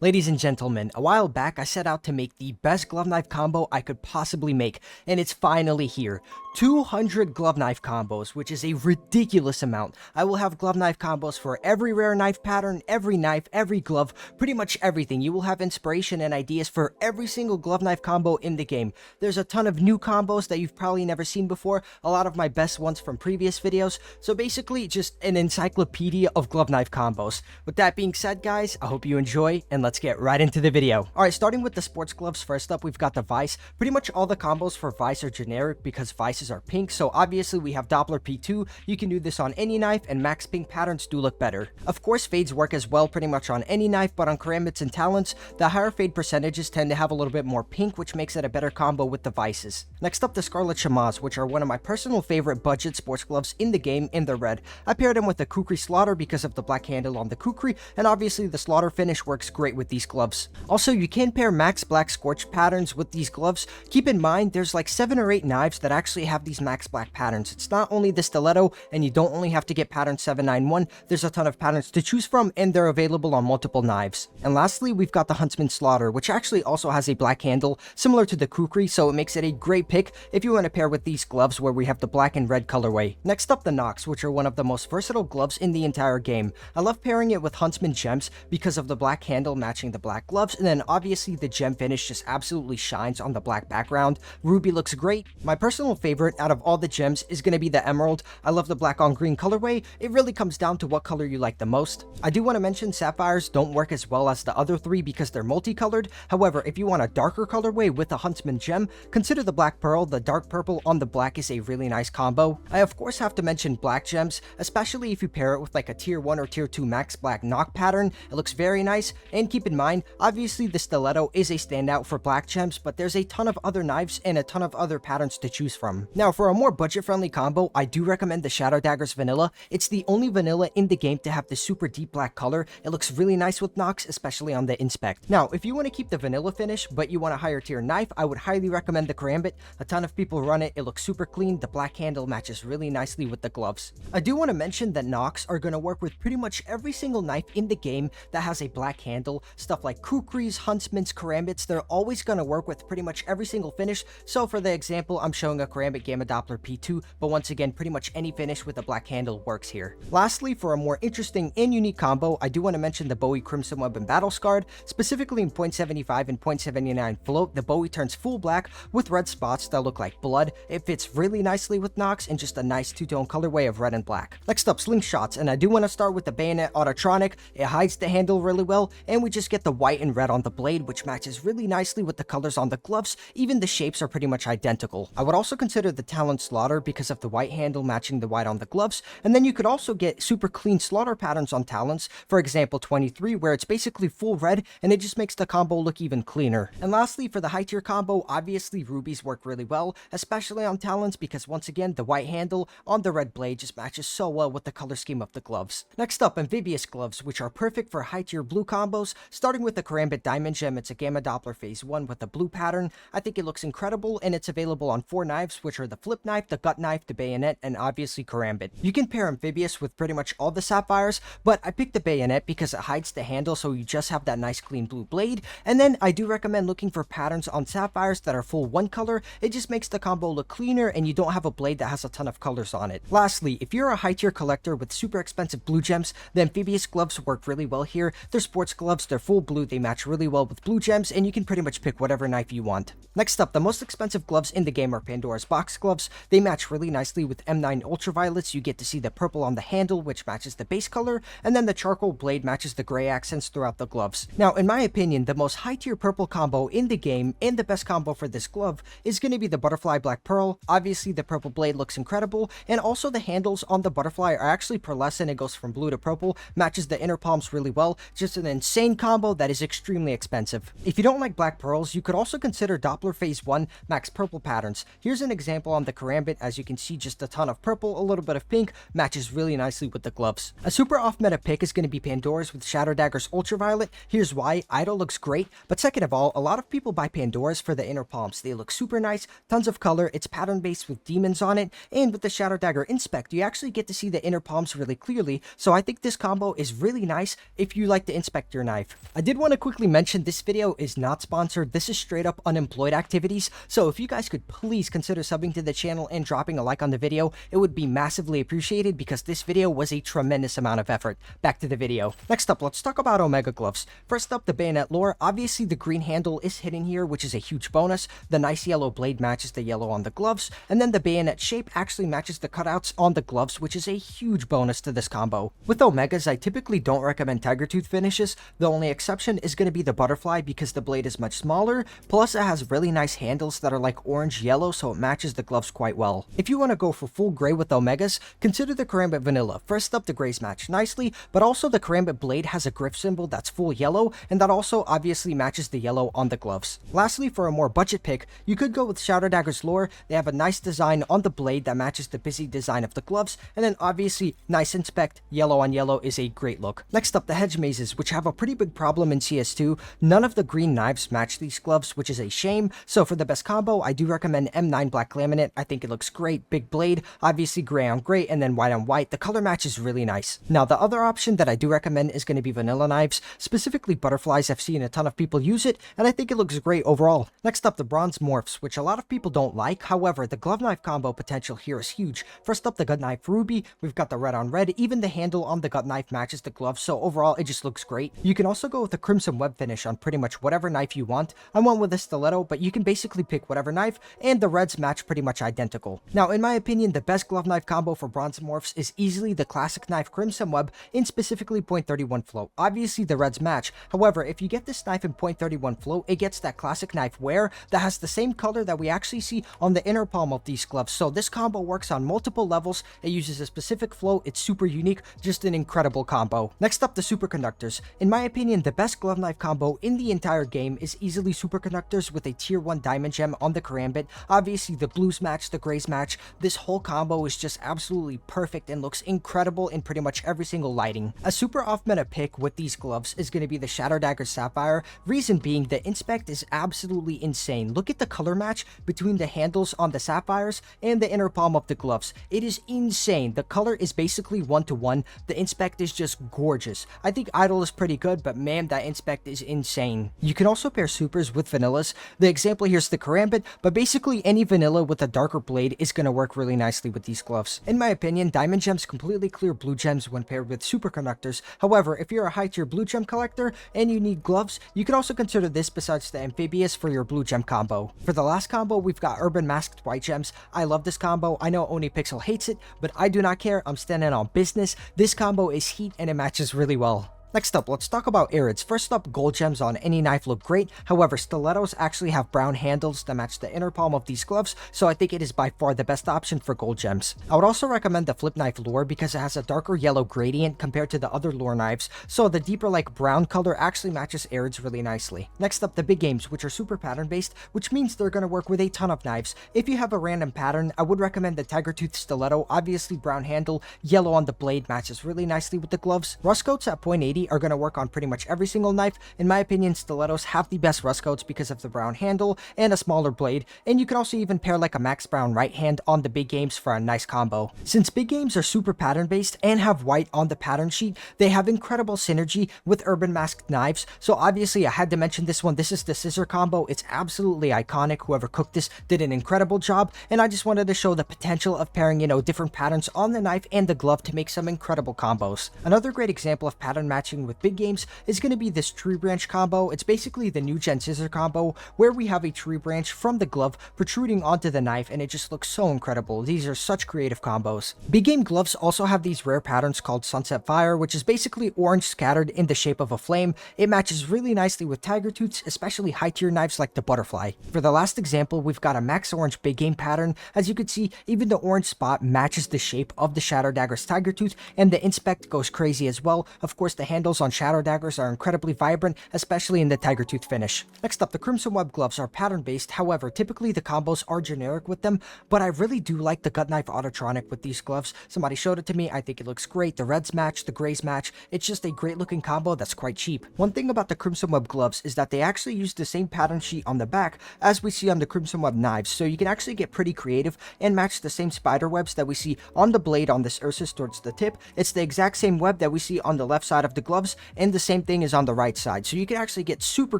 Ladies and gentlemen, a while back I set out to make the best glove knife combo I could possibly make, and it's finally here. 200 glove knife combos, which is a ridiculous amount. I will have glove knife combos for every rare knife pattern, every knife, every glove, pretty much everything. You will have inspiration and ideas for every single glove knife combo in the game. There's a ton of new combos that you've probably never seen before, a lot of my best ones from previous videos, so basically just an encyclopedia of glove knife combos. With that being said, guys, I hope you enjoy, and let's get right into the video. Alright, starting with the sports gloves, first up we've got the Vice. Pretty much all the combos for Vice are generic because Vices are pink, so obviously we have Doppler P2, you can do this on any knife, and max pink patterns do look better. Of course, fades work as well pretty much on any knife, but on karambits and talons, the higher fade percentages tend to have a little bit more pink, which makes it a better combo with the Vices. Next up, the Scarlet Chamas, which are one of my personal favorite budget sports gloves in the game in the red. I paired them with the Kukri Slaughter because of the black handle on the Kukri, and obviously the Slaughter finish works great with these gloves. Also, you can pair max black scorch patterns with these gloves. Keep in mind, there's like 7 or 8 knives that actually have these max black patterns. It's not only the stiletto, and you don't only have to get pattern 791, there's a ton of patterns to choose from, and they're available on multiple knives. And lastly, we've got the Huntsman Slaughter, which actually also has a black handle, similar to the Kukri, so it makes it a great pick if you want to pair with these gloves where we have the black and red colorway. Next up, the Nox, which are one of the most versatile gloves in the entire game. I love pairing it with Huntsman gems because of the black handle matching the black gloves, and then obviously the gem finish just absolutely shines on the black background. Ruby looks great. My personal favorite out of all the gems is going to be the Emerald. I love the black on green colorway. It really comes down to what color you like the most. I do want to mention sapphires don't work as well as the other three because they're multicolored. However, if you want a darker colorway with a Huntsman gem, consider the black pearl. The dark purple on the black is a really nice combo. I of course have to mention black gems, especially if you pair it with like a tier 1 or tier 2 max black knock pattern. It looks very nice, and keep in mind, obviously the stiletto is a standout for black gems, but there's a ton of other knives and a ton of other patterns to choose from. Now, for a more budget-friendly combo, I do recommend the Shadow Daggers Vanilla. It's the only vanilla in the game to have the super deep black color. It looks really nice with Nox, especially on the Inspect. Now, if you want to keep the vanilla finish, but you want a higher tier knife, I would highly recommend the Karambit. A ton of people run it. It looks super clean. The black handle matches really nicely with the gloves. I do want to mention that Nox are going to work with pretty much every single knife in the game that has a black handle. Stuff like Kukris, Huntsmans, Karambits, they're always going to work with pretty much every single finish. So for the example, I'm showing a Karambit Gamma Doppler P2, but once again, pretty much any finish with a black handle works here. Lastly, for a more interesting and unique combo, I do want to mention the Bowie Crimson Web and Battle Scarred. Specifically in .75 and .79 float, the Bowie turns full black with red spots that look like blood. It fits really nicely with Nox and just a nice two-tone colorway of red and black. Next up, slingshots, and I do want to start with the Bayonet Autotronic. It hides the handle really well, and we just get the white and red on the blade, which matches really nicely with the colors on the gloves. Even the shapes are pretty much identical. I would also consider the Talon Slaughter because of the white handle matching the white on the gloves, and then you could also get super clean slaughter patterns on Talons, for example 23, where it's basically full red, and it just makes the combo look even cleaner. And lastly, for the high tier combo, obviously rubies work really well, especially on Talons because once again, the white handle on the red blade just matches so well with the color scheme of the gloves. Next up, amphibious gloves, which are perfect for high tier blue combos, starting with the Karambit Diamond Gem. It's a Gamma Doppler Phase 1 with the blue pattern. I think it looks incredible, and it's available on 4 knives, which are the Flip Knife, the Gut Knife, the Bayonet, and obviously Karambit. You can pair amphibious with pretty much all the sapphires, but I picked the Bayonet because it hides the handle, so you just have that nice clean blue blade. And then I do recommend looking for patterns on sapphires that are full one color. It just makes the combo look cleaner, and you don't have a blade that has a ton of colors on it. Lastly, if you're a high tier collector with super expensive blue gems, the amphibious gloves work really well here. They're sports gloves, they're full blue, they match really well with blue gems, and you can pretty much pick whatever knife you want. Next up, the most expensive gloves in the game are Pandora's Box gloves. They match really nicely with M9 Ultraviolets. You get to see the purple on the handle, which matches the base color, and then the charcoal blade matches the gray accents throughout the gloves. Now, in my opinion, the most high tier purple combo in the game, and the best combo for this glove, is going to be the Butterfly Black Pearl. Obviously, the purple blade looks incredible, and also the handles on the Butterfly are actually pearlescent. It goes from blue to purple, matches the inner palms really well. Just an insane combo that is extremely expensive. If you don't like black pearls, you could also consider Doppler Phase 1 Max Purple patterns. Here's an example example on the Karambit, as you can see, just a ton of purple, a little bit of pink, matches really nicely with the gloves. A super off-meta pick is going to be Pandora's with Shadow Dagger's Ultraviolet. Here's why. Idol looks great, but second of all, a lot of people buy Pandora's for the inner palms. They look super nice, tons of color, it's pattern-based with demons on it, and with the Shadow Dagger Inspect, you actually get to see the inner palms really clearly, so I think this combo is really nice if you like to inspect your knife. I did want to quickly mention this video is not sponsored. This is straight up unemployed activities, so if you guys could please consider subbing to the channel and dropping a like on the video, it would be massively appreciated because this video was a tremendous amount of effort. Back to the video. Next up, let's talk about Omega gloves. First up, the bayonet lore. Obviously the green handle is hidden here, which is a huge bonus. The nice yellow blade matches the yellow on the gloves, and then the bayonet shape actually matches the cutouts on the gloves, which is a huge bonus to this combo. With Omegas, I typically don't recommend Tiger Tooth finishes. The only exception is going to be the butterfly because the blade is much smaller, plus it has really nice handles that are like orange yellow, so it matches the gloves quite well. If you want to go for full gray with Omegas, consider the Karambit Vanilla. First up, the grays match nicely, but also the Karambit blade has a grip symbol that's full yellow, and that also obviously matches the yellow on the gloves. Lastly, for a more budget pick, you could go with Shadow Dagger's lore. They have a nice design on the blade that matches the busy design of the gloves, and then obviously nice inspect, yellow on yellow is a great look. Next up, the hedge mazes, which have a pretty big problem in CS2. None of the green knives match these gloves, which is a shame, so for the best combo, I do recommend M9 Black Laminate. I think it looks great, big blade, obviously gray on gray, and then white on white. The color match is really nice. Now, the other option that I do recommend is going to be vanilla knives, specifically butterflies. I've seen a ton of people use it, and I think it looks great overall. Next up, the bronze morphs, which a lot of people don't like. However, the glove knife combo potential here is huge. First up, the gut knife ruby. We've got the red on red. Even the handle on the gut knife matches the glove, so overall it just looks great. You can also go with a crimson web finish on pretty much whatever knife you want. I went with a stiletto, but you can basically pick whatever knife, and the reds match pretty much identical. Now, in my opinion, the best glove knife combo for bronze morphs is easily the classic knife crimson web in specifically .31 float. Obviously the reds match. However, if you get this knife in .31 float, it gets that classic knife wear that has the same color that we actually see on the inner palm of these gloves. So this combo works on multiple levels. It uses a specific float. It's super unique, just an incredible combo. Next up, the superconductors. In my opinion, the best glove knife combo in the entire game is easily superconductors with a tier 1 diamond gem on the Karambit. Obviously the blues match, the grays match. This whole combo is just absolutely perfect and looks incredible in pretty much every single lighting. A super off-meta pick with these gloves is going to be the Shadow Dagger Sapphire. Reason being, the inspect is absolutely insane. Look at the color match between the handles on the sapphires and the inner palm of the gloves. It is insane. The color is basically 1-to-1. The inspect is just gorgeous. I think Idol is pretty good, but man, that inspect is insane. You can also pair supers with vanillas. The example here is the Karambit, but basically any vanilla with a darker blade is going to work really nicely with these gloves. In my opinion, diamond gems completely clear blue gems when paired with superconductors. However, if you're a high tier blue gem collector and you need gloves, you can also consider this besides the amphibious for your blue gem combo. For the last combo, we've got urban masked white gems. I love this combo. I know OniPixel hates it, but I do not care. I'm standing on business. This combo is heat and it matches really well. Next up, let's talk about Arids. First up, gold gems on any knife look great. However, stilettos actually have brown handles that match the inner palm of these gloves, so I think it is by far the best option for gold gems. I would also recommend the flip knife lure because it has a darker yellow gradient compared to the other lure knives, so the deeper like brown color actually matches Arids really nicely. Next up, the big games, which are super pattern based, which means they're going to work with a ton of knives. If you have a random pattern, I would recommend the Tiger Tooth stiletto. Obviously brown handle, yellow on the blade matches really nicely with the gloves. Rust coats at .80 are going to work on pretty much every single knife. In my opinion, stilettos have the best rust coats because of the brown handle and a smaller blade, and you can also even pair like a Max Brown right hand on the big games for a nice combo. Since big games are super pattern based and have white on the pattern sheet, they have incredible synergy with urban masked knives, so obviously I had to mention this one. This is the scissor combo. It's absolutely iconic. Whoever cooked this did an incredible job, and I just wanted to show the potential of pairing, different patterns on the knife and the glove to make some incredible combos. Another great example of pattern matching with big games is going to be this tree branch combo. It's basically the new gen scissor combo where we have a tree branch from the glove protruding onto the knife, and it just looks so incredible. These are such creative combos. Big game gloves also have these rare patterns called Sunset Fire, which is basically orange scattered in the shape of a flame. It matches really nicely with Tiger Tooths, especially high tier knives like the butterfly. For the last example, we've got a max orange big game pattern. As you can see, even the orange spot matches the shape of the Shadow Dagger's Tiger Tooth, and the inspect goes crazy as well. Of course, the handle handles on shadow daggers are incredibly vibrant, especially in the tiger tooth finish. Next up, the Crimson Web gloves are pattern based, however, typically the combos are generic with them, but I really do like the gut knife autotronic with these gloves. Somebody showed it to me, I think it looks great, the reds match, the grays match, it's just a great looking combo that's quite cheap. One thing about the Crimson Web gloves is that they actually use the same pattern sheet on the back as we see on the Crimson Web knives, so you can actually get pretty creative and match the same spider webs that we see on the blade on this Ursus towards the tip. It's the exact same web that we see on the left side of the gloves, and the same thing is on the right side, so you can actually get super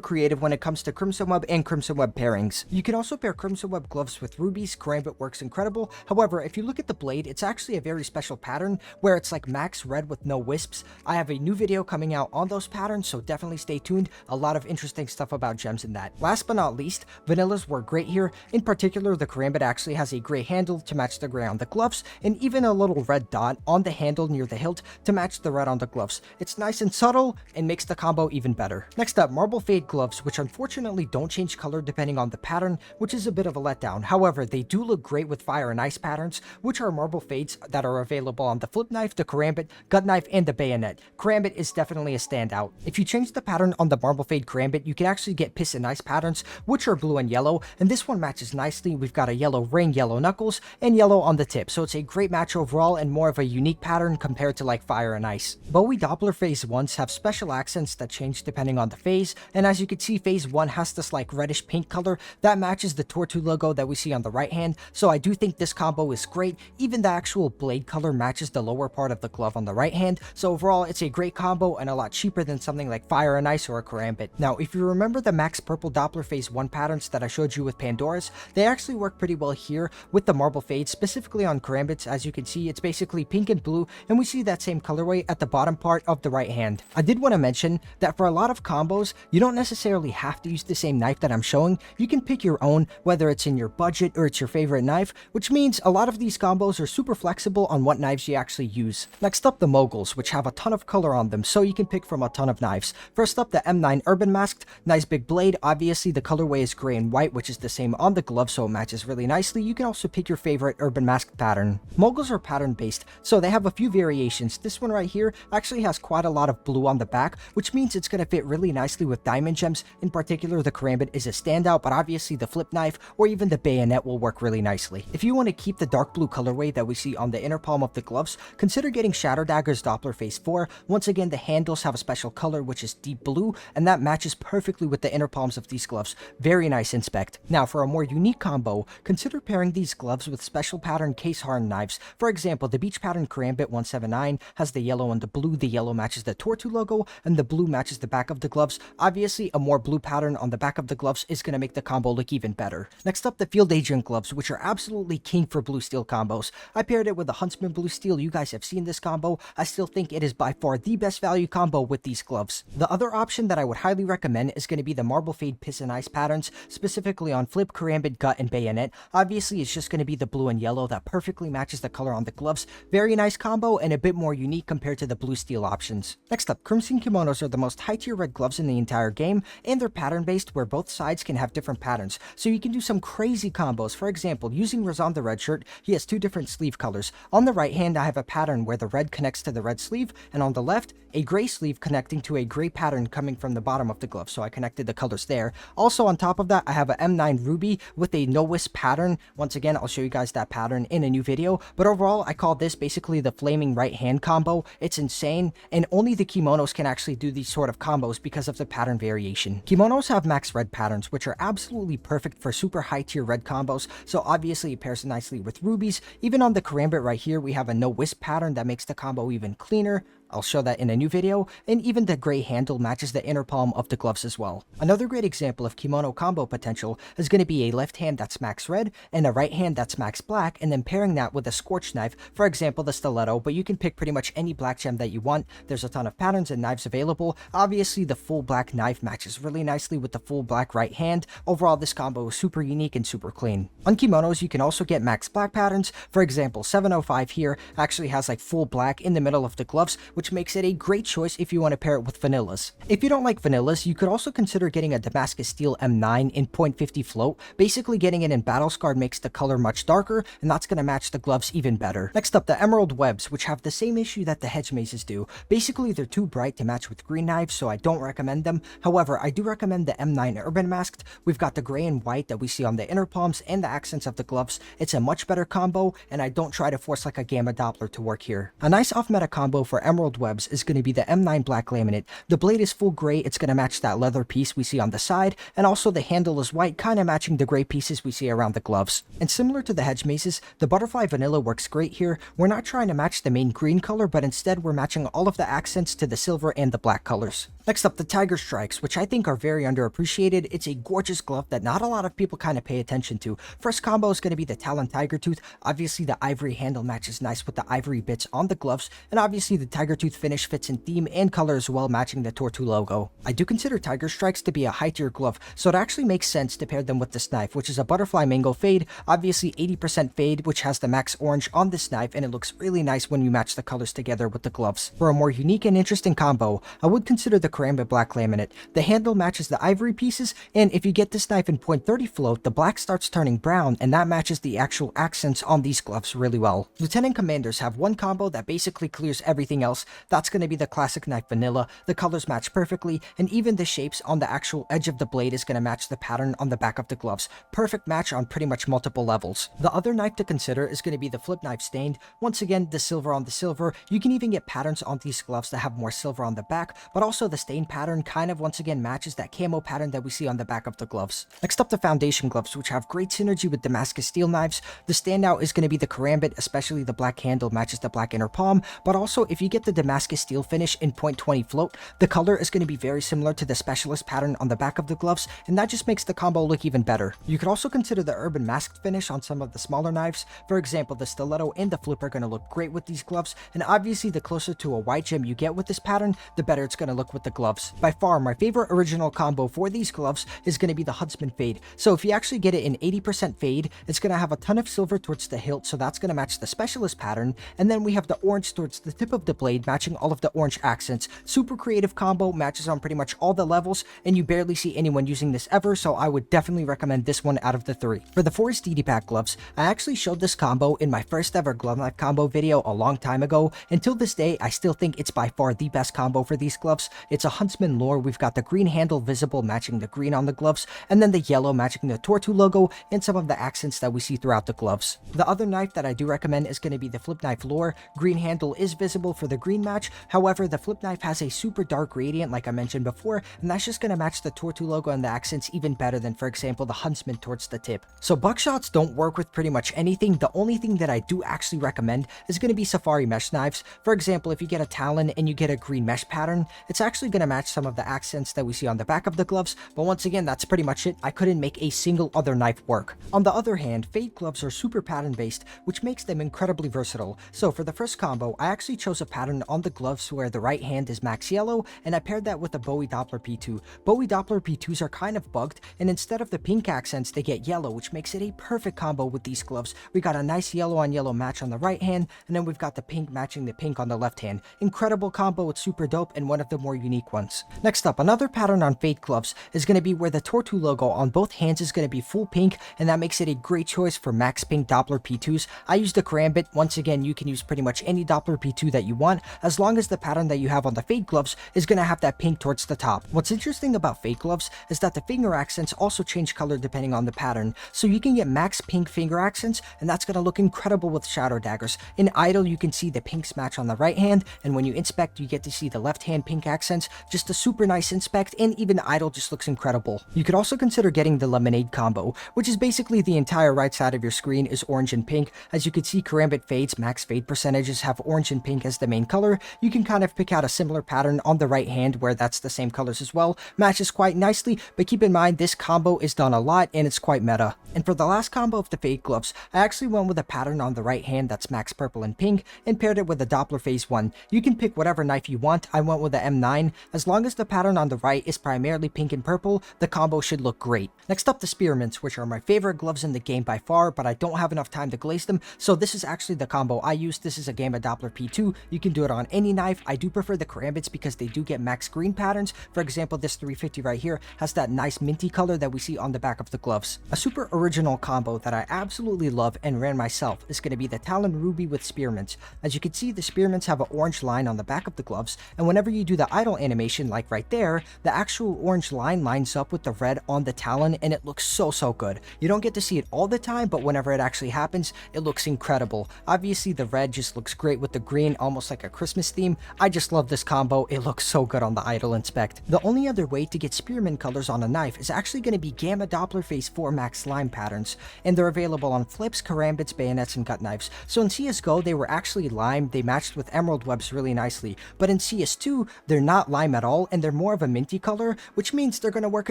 creative when it comes to Crimson Web and Crimson Web pairings. You can also pair Crimson Web gloves with rubies. Karambit works incredible. However, if you look at the blade, it's actually a very special pattern where it's like max red with no wisps. I have a new video coming out on those patterns, so definitely stay tuned. A lot of interesting stuff about gems in that. Last but not least, vanillas work great here. In particular, the Karambit actually has a gray handle to match the gray on the gloves, and even a little red dot on the handle near the hilt to match the red on the gloves. It's nice and subtle and makes the combo even better. Next up, Marble Fade gloves, which unfortunately don't change color depending on the pattern, which is a bit of a letdown. However, they do look great with fire and ice patterns, which are marble fades that are available on the flip knife, the Karambit, gut knife, and the bayonet. Karambit is definitely a standout. If you change the pattern on the Marble Fade Karambit, you can actually get piss and ice patterns, which are blue and yellow, and this one matches nicely. We've got a yellow ring, yellow knuckles, and yellow on the tip, so it's a great match overall and more of a unique pattern compared to like fire and ice. Bowie Doppler Phase 1s have special accents that change depending on the phase, and as you can see, Phase 1 has this like reddish pink color that matches the Tortu logo that we see on the right hand, so I do think this combo is great. Even the actual blade color matches the lower part of the glove on the right hand, so overall it's a great combo and a lot cheaper than something like fire and ice or a Karambit. Now, if you remember the Max Purple Doppler Phase 1 patterns that I showed you with Pandora's, they actually work pretty well here with the Marble Fade, specifically on Karambits. As you can see, it's basically pink and blue, and we see that same colorway at the bottom part of the right hand. I did want to mention that for a lot of combos, you don't necessarily have to use the same knife that I'm showing. You can pick your own, whether it's in your budget or it's your favorite knife, which means a lot of these combos are super flexible on what knives you actually use. Next up, the Moguls, which have a ton of color on them, so you can pick from a ton of knives. First up, the M9 Urban Masked, nice big blade. Obviously, the colorway is gray and white, which is the same on the glove, so it matches really nicely. You can also pick your favorite Urban Masked pattern. Moguls are pattern based, so they have a few variations. This one right here actually has quite a lot of blue on the back, which means it's going to fit really nicely with diamond gems. In particular, the Karambit is a standout, but obviously the flip knife or even the bayonet will work really nicely. If you want to keep the dark blue colorway that we see on the inner palm of the gloves, consider getting Shadow Dagger's Doppler Phase 4. Once again, the handles have a special color, which is deep blue, and that matches perfectly with the inner palms of these gloves. Very nice inspect. Now, for a more unique combo, consider pairing these gloves with special pattern case hardened knives. For example, the Beach Pattern Karambit 179 has the yellow and the blue. The yellow matches the Tortu logo, and the blue matches the back of the gloves. Obviously, a more blue pattern on the back of the gloves is going to make the combo look even better. Next up, the Field Agent gloves, which are absolutely king for blue steel combos. I paired it with the Huntsman Blue Steel. You guys have seen this combo. I still think it is by far the best value combo with these gloves. The other option that I would highly recommend is going to be the Marble Fade Piss and Ice patterns, specifically on Flip, Karambit, Gut, and Bayonet. Obviously, it's just going to be the blue and yellow that perfectly matches the color on the gloves. Very nice combo and a bit more unique compared to the blue steel options. Next up, Crimson Kimonos are the most high tier red gloves in the entire game, and they're pattern based where both sides can have different patterns, so you can do some crazy combos. For example, using Razan the red shirt, he has two different sleeve colors. On the right hand, I have a pattern where the red connects to the red sleeve, and on the left, a gray sleeve connecting to a gray pattern coming from the bottom of the glove, so I connected the colors there. Also on top of that, I have a M9 Ruby with a no wisp pattern. Once again, I'll show you guys that pattern in a new video, but overall, I call this basically the flaming right hand combo. It's insane, and only the kimonos can actually do these sort of combos because of the pattern variation. Kimonos have max red patterns, which are absolutely perfect for super high tier red combos, so obviously it pairs nicely with rubies. Even on the Karambit right here, we have a no wisp pattern that makes the combo even cleaner. I'll show that in a new video, and even the gray handle matches the inner palm of the gloves as well. Another great example of kimono combo potential is going to be a left hand that's max red and a right hand that's max black, and then pairing that with a scorch knife, for example the stiletto, but you can pick pretty much any black gem that you want. There's a ton of patterns and knives available. Obviously the full black knife matches really nicely with the full black right hand. Overall, this combo is super unique and super clean. On kimonos, you can also get max black patterns. For example, 705 here actually has like full black in the middle of the gloves, which makes it a great choice if you want to pair it with vanillas. If you don't like vanillas, you could also consider getting a Damascus Steel M9 in .50 float. Basically getting it in battle scarred makes the color much darker, and that's going to match the gloves even better. Next up, the Emerald Webs, which have the same issue that the Hedge Mazes do. Basically, they're too bright to match with green knives, so I don't recommend them. However, I do recommend the M9 Urban Masked. We've got the gray and white that we see on the inner palms and the accents of the gloves. It's a much better combo, and I don't try to force like a Gamma Doppler to work here. A nice off-meta combo for Emerald Webs is going to be the M9 Black Laminate. The blade is full gray, it's going to match that leather piece we see on the side, and also the handle is white, kind of matching the gray pieces we see around the gloves. And similar to the Hedge Mazes, the Butterfly Vanilla works great here. We're not trying to match the main green color, but instead we're matching all of the accents to the silver and the black colors. Next up, the Tiger Strikes, which I think are very underappreciated. It's a gorgeous glove that not a lot of people kind of pay attention to. First combo is going to be the Talon Tiger Tooth. Obviously, the ivory handle matches nice with the ivory bits on the gloves, and obviously the Tiger Tooth finish fits in theme and color as well, matching the Tortu logo. I do consider Tiger Strikes to be a high-tier glove, so it actually makes sense to pair them with this knife, which is a Butterfly Mango Fade. Obviously 80% fade, which has the max orange on this knife, and it looks really nice when you match the colors together with the gloves. For a more unique and interesting combo, I would consider the Karambit Black Laminate. The handle matches the ivory pieces, and if you get this knife in .30 float, the black starts turning brown, and that matches the actual accents on these gloves really well. Lieutenant Commanders have one combo that basically clears everything else. That's going to be the classic knife Vanilla. The colors match perfectly, and even the shapes on the actual edge of the blade is going to match the pattern on the back of the gloves. Perfect match on pretty much multiple levels. The other knife to consider is going to be the Flip Knife Stained. Once again, the silver on the silver. You can even get patterns on these gloves that have more silver on the back, but also the stain pattern kind of once again matches that camo pattern that we see on the back of the gloves. Next up, the Foundation Gloves, which have great synergy with Damascus Steel knives. The standout is going to be the Karambit, especially the black handle matches the black inner palm, but also if you get the Damascus Steel finish in .20 float, the color is going to be very similar to the Specialist pattern on the back of the gloves, and that just makes the combo look even better. You could also consider the Urban Masked finish on some of the smaller knives. For example, the Stiletto and the Flip are going to look great with these gloves, and obviously the closer to a white gem you get with this pattern, the better it's going to look with the gloves. By far, my favorite original combo for these gloves is going to be the Huntsman Fade. So if you actually get it in 80% fade, it's going to have a ton of silver towards the hilt, so that's going to match the Specialist pattern, and then we have the orange towards the tip of the blade, matching all of the orange accents. Super creative combo, matches on pretty much all the levels, and you barely see anyone using this ever, so I would definitely recommend this one out of the three. For the Forest DD Pack gloves, I actually showed this combo in my first ever glove knife combo video a long time ago. Until this day, I still think it's by far the best combo for these gloves. It's a Huntsman lore. We've got the green handle visible matching the green on the gloves, and then the yellow matching the Tortu logo and some of the accents that we see throughout the gloves. The other knife that I do recommend is going to be the Flip Knife lore. Green handle is visible for the green match. However, the Flip Knife has a super dark gradient like I mentioned before, and that's just going to match the Tortu logo and the accents even better than, for example, the Huntsman towards the tip. So buckshots don't work with pretty much anything. The only thing that I do actually recommend is going to be Safari mesh knives. For example, if you get a Talon and you get a green mesh pattern, it's actually going to match some of the accents that we see on the back of the gloves, but once again, that's pretty much it. I couldn't make a single other knife work. On the other hand, Fade gloves are super pattern based, which makes them incredibly versatile. So for the first combo, I actually chose a pattern on the gloves where the right hand is max yellow, and I paired that with a Bowie Doppler P2. Bowie Doppler P2s are kind of bugged, and instead of the pink accents, they get yellow, which makes it a perfect combo with these gloves. We got a nice yellow on yellow match on the right hand, and then we've got the pink matching the pink on the left hand. Incredible combo, it's super dope, and one of the more unique ones. Next up, another pattern on Fade gloves is going to be where the Tortu logo on both hands is going to be full pink, and that makes it a great choice for max pink Doppler P2s. I use the Karambit. Once again, you can use pretty much any Doppler P2 that you want, as long as the pattern that you have on the Fade gloves is going to have that pink towards the top. What's interesting about Fade gloves is that the finger accents also change color depending on the pattern, so you can get max pink finger accents, and that's going to look incredible with shadow daggers. In idle, you can see the pinks match on the right hand, and when you inspect, you get to see the left hand pink accents. Just a super nice inspect, and even idle just looks incredible. You could also consider getting the Lemonade combo, which is basically the entire right side of your screen is orange and pink. As you can see, Karambit Fades max fade percentages have orange and pink as the main color. You can kind of pick out a similar pattern on the right hand where that's the same colors as well. Matches quite nicely, but keep in mind this combo is done a lot and it's quite meta. And for the last combo of the Fade gloves, I actually went with a pattern on the right hand that's max purple and pink and paired it with a Doppler Phase 1. You can pick whatever knife you want. I went with the M9. As long as the pattern on the right is primarily pink and purple, the combo should look great. Next up, the Spearmints, which are my favorite gloves in the game by far, but I don't have enough time to glaze them, so this is actually the combo I used. This is a Gamma Doppler P2. You can do good on any knife. I do prefer the karambits because they do get max green patterns. For example, this 350 right here has that nice minty color that we see on the back of the gloves. A super original combo that I absolutely love and ran myself is going to be the Talon Ruby with spearmints. As you can see, the spearmints have an orange line on the back of the gloves, and whenever you do the idle animation like right there, the actual orange line lines up with the red on the Talon, and it looks so good. You don't get to see it all the time, but whenever it actually happens, it looks incredible. Obviously, the red just looks great with the green, almost like a Christmas theme. I just love this combo. It looks so good on the idle inspect. The only other way to get spearmint colors on a knife is actually going to be Gamma Doppler Phase 4 Max Lime patterns, and they're available on flips, karambits, bayonets, and gut knives. So in CSGO, they were actually lime. They matched with emerald webs really nicely, but in CS2, they're not lime at all, and they're more of a minty color, which means they're going to work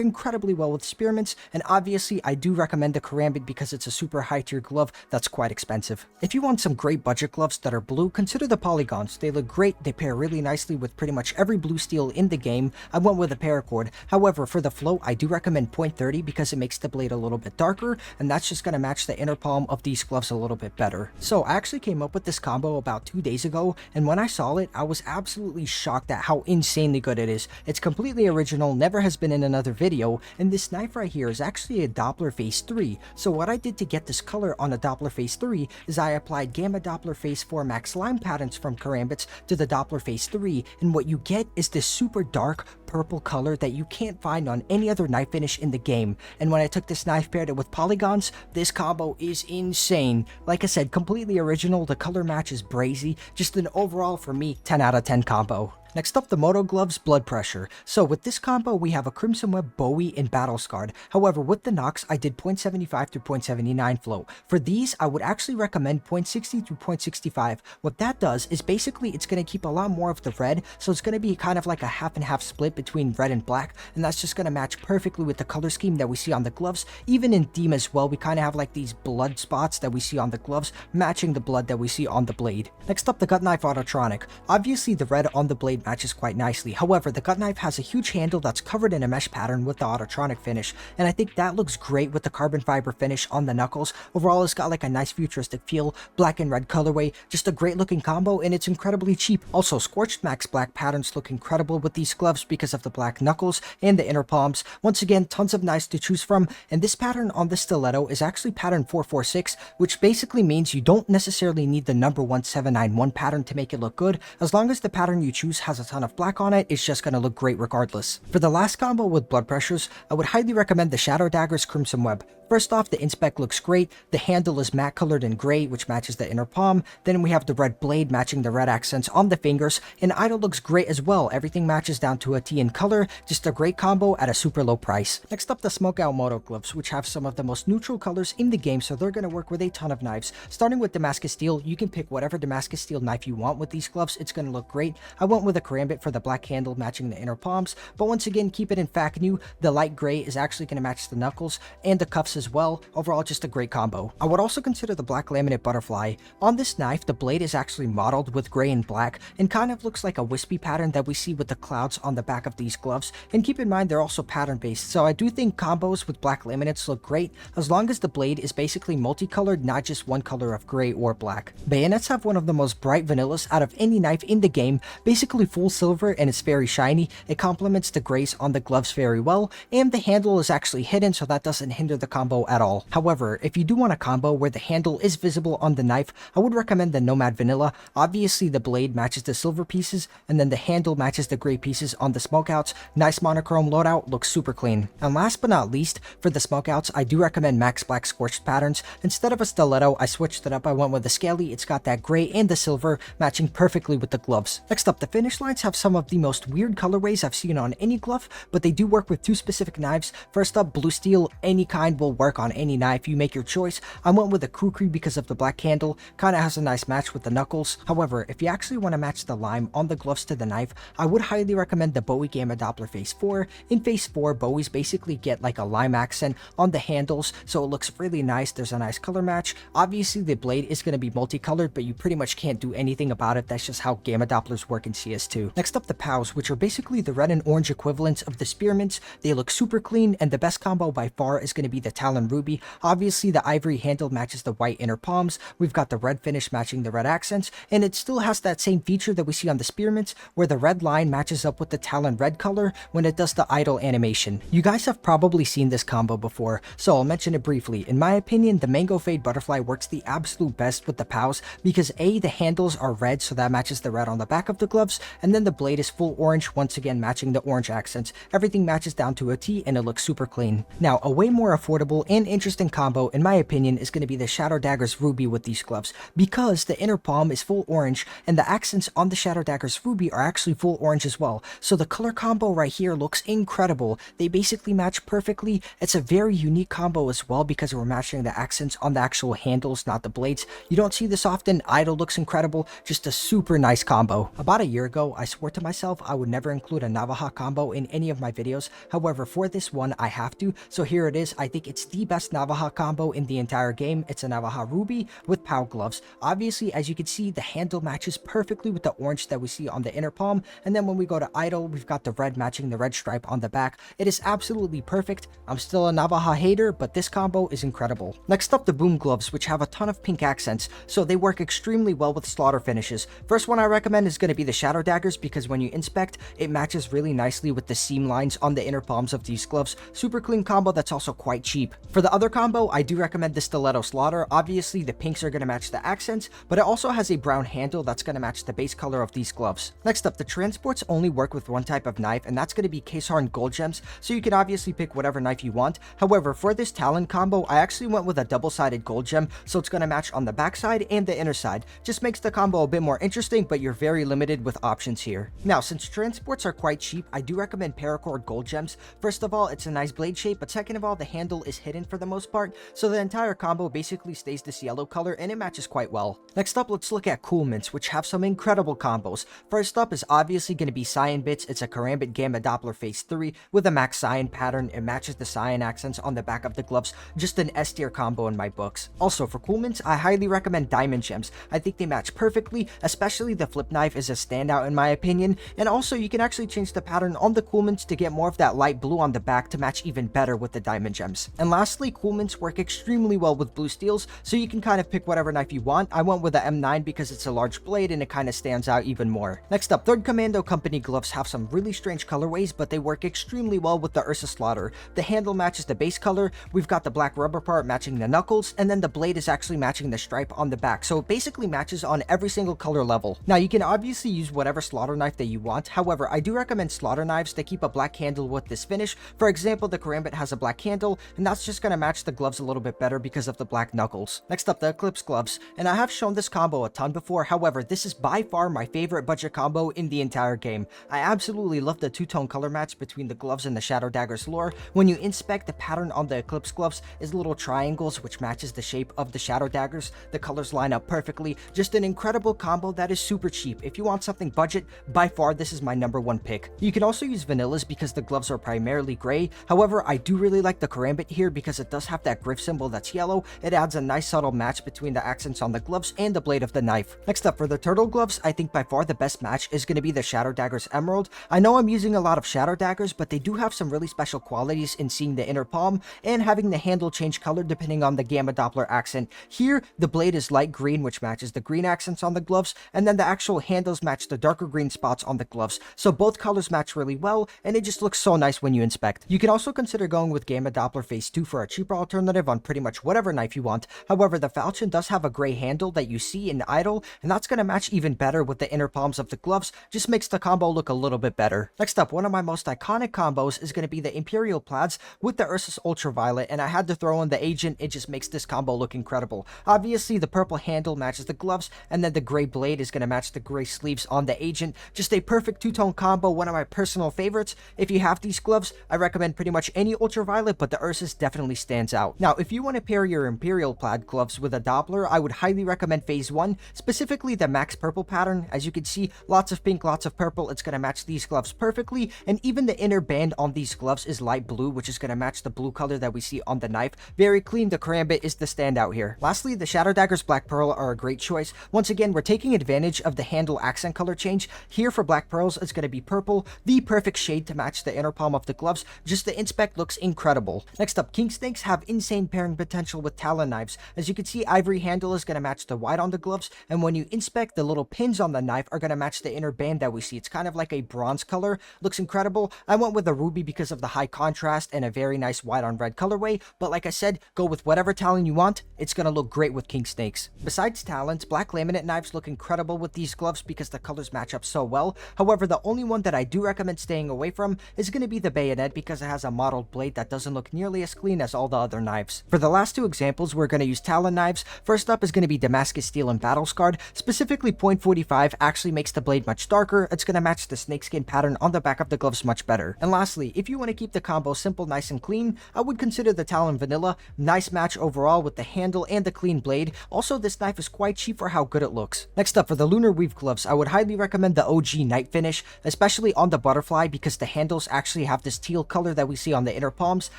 incredibly well with spearmints. And obviously, I do recommend the karambit because it's a super high tier glove that's quite expensive. If you want some great budget gloves that are blue, consider the polygons. They look great. They pair really nicely with pretty much every blue steel in the game. I went with a paracord. However, for the float, I do recommend .30 because it makes the blade a little bit darker, and that's just going to match the inner palm of these gloves a little bit better. So I actually came up with this combo about 2 days ago, and when I saw it, I was absolutely shocked at how insanely good it is. It's completely original, never has been in another video, and this knife right here is actually a Doppler Phase 3. So what I did to get this color on a Doppler Phase 3 is I applied Gamma Doppler Phase 4 Max Lime patterns from karambits to the Doppler Phase 3, and what you get is this super dark purple color that you can't find on any other knife finish in the game. And when I took this knife, paired it with polygons, this combo is insane. Like I said, completely original. The color match is brazy. Just an overall, for me, 10 out of 10 combo. Next up, the Moto Gloves Blood Pressure. So with this combo, we have a Crimson Web Bowie and Battle Scarred. However, with the Nox, I did .75 through .79 flow. For these, I would actually recommend .60 through .65. What that does is basically it's going to keep a lot more of the red, so it's going to be kind of like a half and half split between red and black, and that's just going to match perfectly with the color scheme that we see on the gloves. Even in Theme as well, we kind of have like these blood spots that we see on the gloves, matching the blood that we see on the blade. Next up, the Gut Knife Autotronic. Obviously, the red on the blade matches quite nicely. However, the gut knife has a huge handle that's covered in a mesh pattern with the Autotronic finish, and I think that looks great with the carbon fiber finish on the knuckles. Overall, it's got like a nice futuristic feel, black and red colorway, just a great looking combo, and it's incredibly cheap. Also, Scorched Max black patterns look incredible with these gloves because of the black knuckles and the inner palms. Once again, tons of knives to choose from, and this pattern on the stiletto is actually pattern 446, which basically means you don't necessarily need the number 1791 pattern to make it look good. As long as the pattern you choose has a ton of black on it, it's just going to look great regardless. For the last combo with blood pressures, I would highly recommend the Shadow Daggers Crimson Web. First off, the inspect looks great. The handle is matte colored in gray, which matches the inner palm. Then we have the red blade matching the red accents on the fingers, and idle looks great as well. Everything matches down to a T in color. Just a great combo at a super low price. Next up, the Smokeout Moto Gloves, which have some of the most neutral colors in the game, so they're going to work with a ton of knives. Starting with Damascus Steel, you can pick whatever Damascus Steel knife you want with these gloves. It's going to look great. I went with a karambit for the black handle matching the inner palms, but once again, keep it in fact new. The light gray is actually going to match the knuckles and the cuffs as well. Overall, just a great combo. I would also consider the Black Laminate Butterfly. On this knife, the blade is actually modeled with gray and black and kind of looks like a wispy pattern that we see with the clouds on the back of these gloves. And keep in mind, they're also pattern based, so I do think combos with black laminates look great as long as the blade is basically multicolored, not just one color of gray or black. Bayonets have one of the most bright vanillas out of any knife in the game, basically full silver, and it's very shiny. It complements the grays on the gloves very well, and the handle is actually hidden, so that doesn't hinder the combo at all. However, if you do want a combo where the handle is visible on the knife, I would recommend the Nomad Vanilla. Obviously, the blade matches the silver pieces, and then the handle matches the gray pieces on the smokeouts. Nice monochrome loadout, looks super clean. And last but not least, for the smokeouts, I do recommend Max Black Scorched patterns. Instead of a stiletto, I switched it up. I went with the scaly. It's got that gray and the silver, matching perfectly with the gloves. Next up, the finish lines have some of the most weird colorways I've seen on any glove, but they do work with two specific knives. First up, blue steel. Any kind will work on any knife. You make your choice. I went with a Kukri because of the black handle. Kind of has a nice match with the knuckles. However, if you actually want to match the lime on the gloves to the knife, I would highly recommend the Bowie Gamma Doppler Phase 4. In Phase 4, Bowies basically get like a lime accent on the handles, so it looks really nice. There's a nice color match. Obviously, the blade is going to be multicolored, but you pretty much can't do anything about it. That's just how Gamma Dopplers work in CS2. CS2. Next up, the POWs, which are basically the red and orange equivalents of the spearmints. They look super clean, and the best combo by far is going to be the Talon Ruby. Obviously, the ivory handle matches the white inner palms. We've got the red finish matching the red accents, and it still has that same feature that we see on the spearmints, where the red line matches up with the Talon red color when it does the idle animation. You guys have probably seen this combo before, so I'll mention it briefly. In my opinion, the Mango Fade Butterfly works the absolute best with the POWs because A, the handles are red, so that matches the red on the back of the gloves, and then the blade is full orange, once again matching the orange accents. Everything matches down to a T, and it looks super clean. Now, a way more affordable and interesting combo, in my opinion, is going to be the Shadow Daggers Ruby with these gloves, because the inner palm is full orange, and the accents on the Shadow Daggers Ruby are actually full orange as well. So the color combo right here looks incredible. They basically match perfectly. It's a very unique combo as well because we're matching the accents on the actual handles, not the blades. You don't see this often. Idle looks incredible. Just a super nice combo. About a year ago, I swore to myself I would never include a Navaja combo in any of my videos. However, for this one, I have to. So here it is. I think it's the best Navaja combo in the entire game. It's a Navaja Ruby with POW gloves. Obviously, as you can see, the handle matches perfectly with the orange that we see on the inner palm. And then when we go to idle, we've got the red matching the red stripe on the back. It is absolutely perfect. I'm still a Navaja hater, but this combo is incredible. Next up, the boom gloves, which have a ton of pink accents, so they work extremely well with slaughter finishes. First one I recommend is going to be the Shadow Daggers because when you inspect, it matches really nicely with the seam lines on the inner palms of these gloves. Super clean combo that's also quite cheap. For the other combo, I do recommend the Stiletto Slaughter. Obviously, the pinks are going to match the accents, but it also has a brown handle that's going to match the base color of these gloves. Next up, the transports only work with one type of knife, and that's going to be case hardened gold gems, so you can obviously pick whatever knife you want. However, for this Talon combo, I actually went with a double-sided gold gem, so it's going to match on the back side and the inner side. Just makes the combo a bit more interesting, but you're very limited with options here. Now, since transports are quite cheap, I do recommend paracord gold gems. First of all, it's a nice blade shape, but second of all, the handle is hidden for the most part, so the entire combo basically stays this yellow color, and it matches quite well. Next up, let's look at Cool Mints, which have some incredible combos. First up is obviously going to be Cyan Bits. It's a Karambit Gamma Doppler Phase 3 with a Max Cyan pattern. It matches the cyan accents on the back of the gloves. Just an S tier combo in my books. Also, for Cool Mints, I highly recommend Diamond Gems. I think they match perfectly, especially the flip knife is a standout in my opinion, and also you can actually change the pattern on the Cool Mints to get more of that light blue on the back to match even better with the Diamond Gems. And lastly, Cool Mints work extremely well with blue steels, so you can kind of pick whatever knife you want. I went with the M9 because it's a large blade and it kind of stands out even more. Next up, Third Commando Company gloves have some really strange colorways, but they work extremely well with the Ursa Slaughter. The handle matches the base color, we've got the black rubber part matching the knuckles, and then the blade is actually matching the stripe on the back, so it basically matches on every single color level. Now, you can obviously use whatever slaughter knife that you want. However, I do recommend slaughter knives that keep a black handle with this finish. For example, the Karambit has a black handle, and that's just going to match the gloves a little bit better because of the black knuckles. Next up, the Eclipse gloves, and I have shown this combo a ton before. However, this is by far my favorite budget combo in the entire game. I absolutely love the two-tone color match between the gloves and the Shadow Daggers lore. When you inspect, the pattern on the Eclipse gloves is little triangles, which matches the shape of the Shadow Daggers. The colors line up perfectly. Just an incredible combo that is super cheap. If you want something budget, by far this is my #1 pick. You can also use vanillas because the gloves are primarily gray. However, I do really like the Karambit here because it does have that griff symbol that's yellow. It adds a nice subtle match between the accents on the gloves and the blade of the knife. Next up, for the turtle gloves, I think by far the best match is going to be the Shadow Daggers Emerald. I know I'm using a lot of Shadow Daggers, but they do have some really special qualities in seeing the inner palm and having the handle change color depending on the Gamma Doppler accent. Here, the blade is light green, which matches the green accents on the gloves, and then the actual handles match the darker green spots on the gloves. So both colors match really well, and it just looks so nice when you inspect. You can also consider going with Gamma Doppler Phase 2 for a cheaper alternative on pretty much whatever knife you want. However, the falchion does have a gray handle that you see in idle, and that's going to match even better with the inner palms of the gloves. Just makes the combo look a little bit better. Next up, one of my most iconic combos is going to be the Imperial Plaids with the Ursus Ultraviolet, and I had to throw in the Agent. It just makes this combo look incredible. Obviously, the purple handle matches the gloves, and then the gray blade is going to match the gray sleeves on the Agent. Just a perfect two-tone combo, one of my personal favorites. If you have these gloves, I recommend pretty much any Ultraviolet, but the Ursus definitely stands out. Now, if you want to pair your Imperial Plaid gloves with a Doppler, I would highly recommend Phase 1, specifically the Max Purple pattern. As you can see, lots of pink, lots of purple. It's going to match these gloves perfectly, and even the inner band on these gloves is light blue, which is going to match the blue color that we see on the knife. Very clean. The Karambit is the standout here. Lastly, the Shadow Daggers Black Pearl are a great choice. Once again, we're taking advantage of the handle accent color change range. Here for black pearls, it's going to be purple, the perfect shade to match the inner palm of the gloves. Just the inspect looks incredible. Next up, king snakes have insane pairing potential with talon knives. As you can see, ivory handle is going to match the white on the gloves, and when you inspect, the little pins on the knife are going to match the inner band that we see. It's kind of like a bronze color. Looks incredible. I went with a ruby because of the high contrast and a very nice white on red colorway, but like I said, go with whatever talon you want. It's going to look great with king snakes. Besides talons, black laminate knives look incredible with these gloves because the colors match up so well. However, the only one that I do recommend staying away from is going to be the bayonet because it has a modeled blade that doesn't look nearly as clean as all the other knives. For the last two examples, we're going to use talon knives. First up is going to be Damascus steel and battle scarred. Specifically, .45 actually makes the blade much darker. It's going to match the snakeskin pattern on the back of the gloves much better. And lastly, if you want to keep the combo simple, nice and clean, I would consider the talon vanilla. Nice match overall with the handle and the clean blade. Also, this knife is quite cheap for how good it looks. Next up, for the lunar weave gloves, I would highly recommend the OG night finish, especially on the butterfly because the handles actually have this teal color that we see on the inner palms.